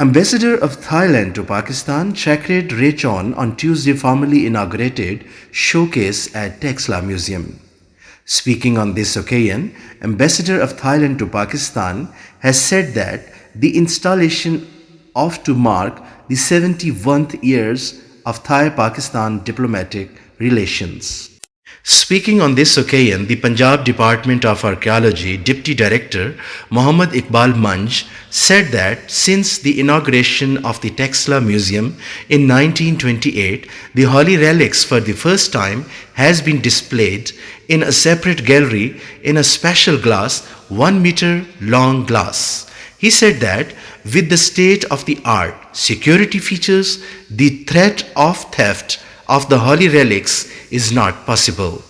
Ambassador of Thailand to Pakistan, Chakred Rechon, on Tuesday formally inaugurated showcase at Taxila Museum. Speaking on this occasion, Ambassador of Thailand to Pakistan has said that the installation of to mark the 71st years of Thai-Pakistan diplomatic relations. Speaking on this occasion, the Punjab Department of Archaeology Deputy Director Muhammad Iqbal Manj said that since the inauguration of the Taxila Museum in 1928, the holy relics for the first time has been displayed in a separate gallery in a special glass, 1 meter long glass. He said that with the state-of-the-art security features, the threat of theft of the holy relics is not possible.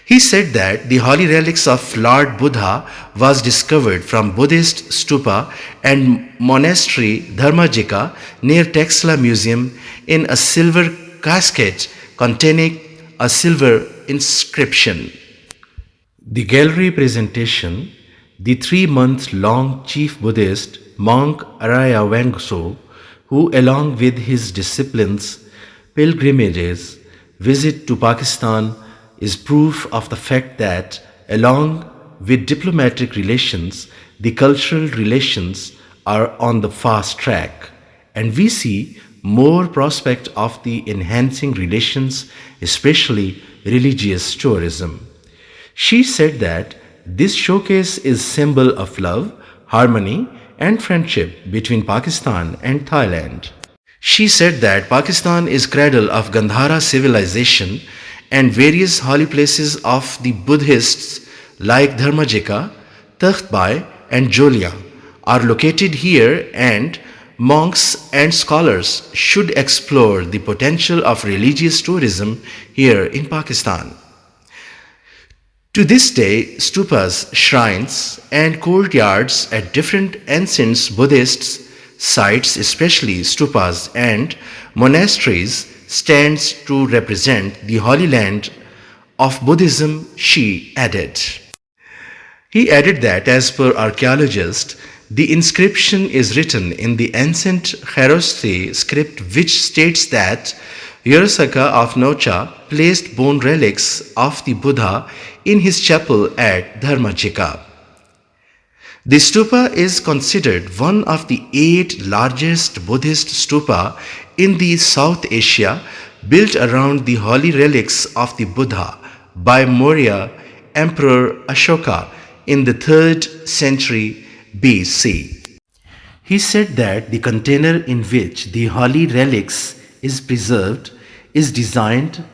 He said that the holy relics of Lord Buddha was discovered from Buddhist stupa and monastery Dharmajika near Taxila Museum in a silver casket containing a silver inscription. The gallery presentation, the 3-month-long chief Buddhist monk Araya Wangso, who along with his disciples pilgrimages visit to Pakistan, is proof of the fact that along with diplomatic relations, the cultural relations are on the fast track, and we see more prospect of the enhancing relations, especially religious tourism. She said that this showcase is symbol of love, harmony and friendship between Pakistan and Thailand. She said that Pakistan is cradle of Gandhara civilization and various holy places of the Buddhists like Dharmajika, Tahtbai and Jolia are located here, and monks and scholars should explore the potential of religious tourism here in Pakistan. To this day, stupas, shrines and courtyards at different ancient Buddhist sites, especially stupas and monasteries, stands to represent the Holy Land of Buddhism, she added. He added that as per archaeologists, the inscription is written in the ancient Kharosthi script, which states that Yarasaka of Nocha placed bone relics of the Buddha in his chapel at Dharmajika. The stupa is considered one of the 8 largest Buddhist stupa in the South Asia, built around the holy relics of the Buddha by Maurya Emperor Ashoka in the 3rd century BC. He said that the container in which the holy relics is preserved is designed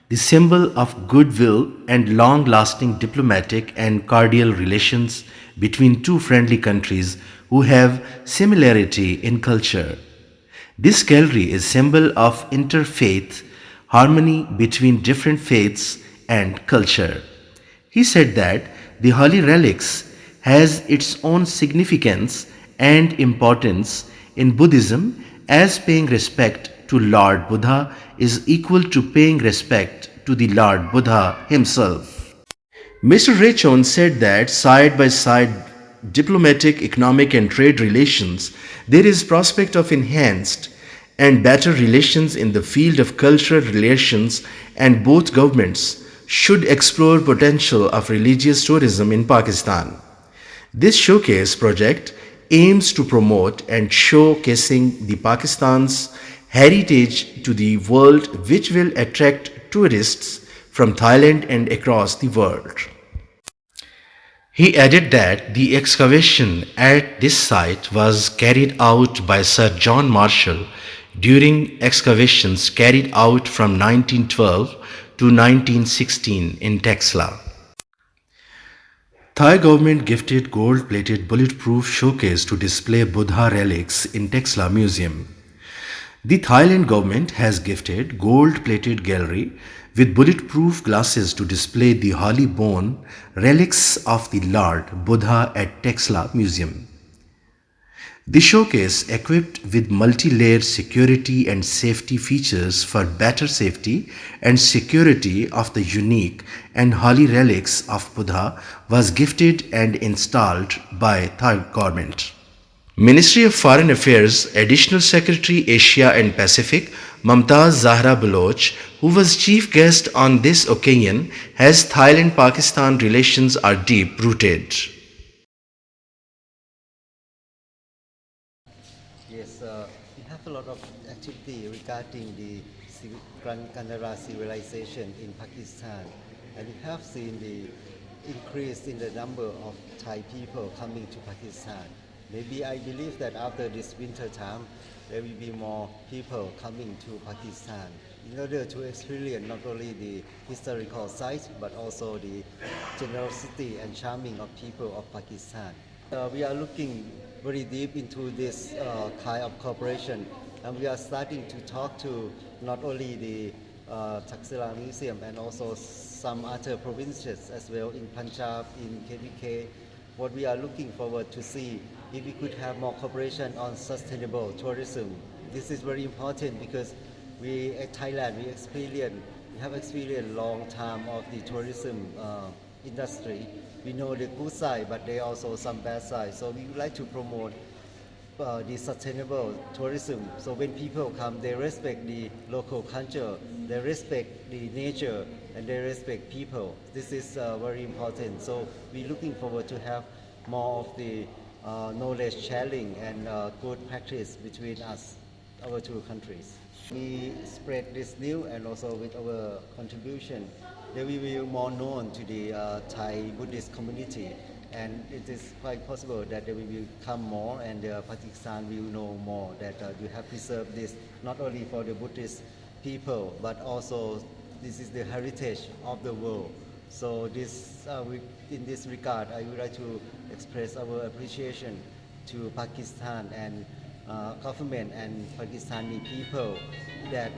the symbol of goodwill and long-lasting diplomatic and cordial relations between two friendly countries who have similarity in culture. This gallery is symbol of interfaith harmony between different faiths and culture. He said that the holy relics has its own significance and importance in Buddhism, as paying respect to Lord Buddha is equal to paying respect to the Lord Buddha himself. Mr. Rechon said that side by side diplomatic, economic and trade relations, there is prospect of enhanced and better relations in the field of cultural relations, and both governments should explore potential of religious tourism in Pakistan. This showcase project aims to promote and showcasing the Pakistan's heritage to the world, which will attract tourists from Thailand and across the world. He added that the excavation at this site was carried out by Sir John Marshall during excavations carried out from 1912 to 1916 in Taxila. Thai government gifted gold-plated bulletproof showcase to display Buddha relics in Taxila Museum. The Thailand government has gifted gold-plated gallery with bulletproof glasses to display the holy bone relics of the Lord Buddha at Taxila Museum. The showcase, equipped with multi-layered security and safety features for better safety and security of the unique and holy relics of Buddha, was gifted and installed by Thai government. Ministry of Foreign Affairs Additional Secretary Asia and Pacific Mumtaz Zahra Baloch, who was chief guest on this occasion, has Thailand-Pakistan relations are deep-rooted. Yes, we have a lot of activity regarding the Gandhara civilization in Pakistan, and we have seen the increase in the number of Thai people coming to Pakistan. Maybe I believe that after this winter time, there will be more people coming to Pakistan in order to experience not only the historical sites but also the generosity and charming of people of Pakistan. We are looking very deep into this kind of cooperation, and we are starting to talk to not only the Taxila Museum and also some other provinces as well in Punjab, in KBK. What we are looking forward to see if we could have more cooperation on sustainable tourism. This is very important because we at Thailand we have experienced long time of the tourism industry. We know the good side, but there are also some bad side. So we would like to promote the sustainable tourism. So when people come, they respect the local culture, they respect the nature, and they respect people. This is very important. So we're looking forward to have more of the knowledge sharing and good practice between us, our two countries. We spread this news and also with our contribution, that we will be more known to the Thai Buddhist community. And it is quite possible that there will become more, and Pakistan will know more that you have preserved this not only for the Buddhist people, but also this is the heritage of the world. So this, in this regard, I would like to express our appreciation to Pakistan and government and Pakistani people that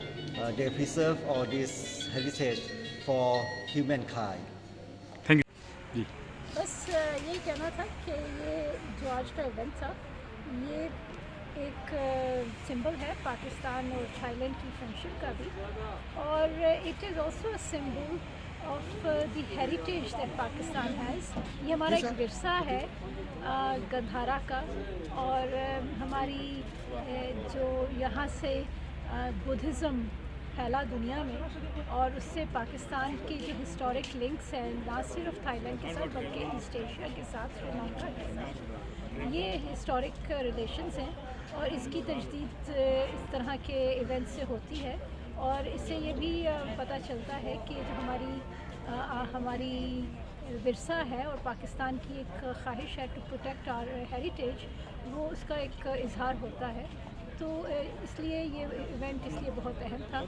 they preserve all this heritage for humankind. बस यही कहना था कि ये जो आज का event था ये एक सिंबल है पाकिस्तान और थाईलैंड की फ्रेंडशिप का भी, और it is also a symbol of the heritage that Pakistan has. ये हमारा एक विरसा है गंधारा का, और हमारी जो यहाँ से बुद्धिज़्म फैला दुनिया में, और उससे पाकिस्तान के जो हिस्टोरिक लिंक्स हैं ना सिर्फ थाईलैंड के साथ बल्कि ईस्ट एशिया के साथ, श्रीलंका के साथ, ये हिस्टोरिक रिलेशंस हैं. और इसकी तजदीद इस तरह के इवेंट से होती है, और इससे ये भी पता चलता है कि जो हमारी विरसा है और पाकिस्तान की एक ख्वाहिश है टू प्रोटेक्ट आवर हेरिटेज, वो उसका एक इजहार होता है. तो इसलिए ये इवेंट इसलिए बहुत अहम था,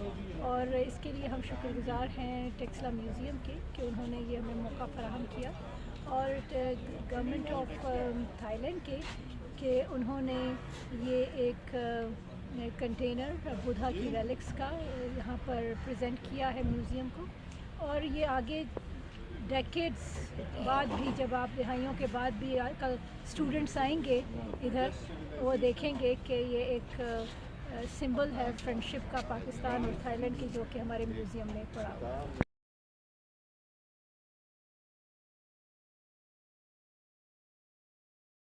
और इसके लिए हम शुक्रगुज़ार हैं टैक्सला म्यूज़ियम के कि उन्होंने ये हमें मौका फराहम किया, और गवर्नमेंट ऑफ थाईलैंड के उन्होंने ये एक कंटेनर बुद्धा की रेलिक्स का यहाँ पर प्रेजेंट किया है म्यूज़ियम को. और ये आगे डेकेड्स बाद भी, जब आप रिहाइयों के बाद भी कल स्टूडेंट्स आएंगे इधर, वो देखेंगे कि ये एक सिंबल है फ्रेंडशिप का पाकिस्तान और थाईलैंड की, जो कि हमारे म्यूज़ियम में पड़ा हुआ है.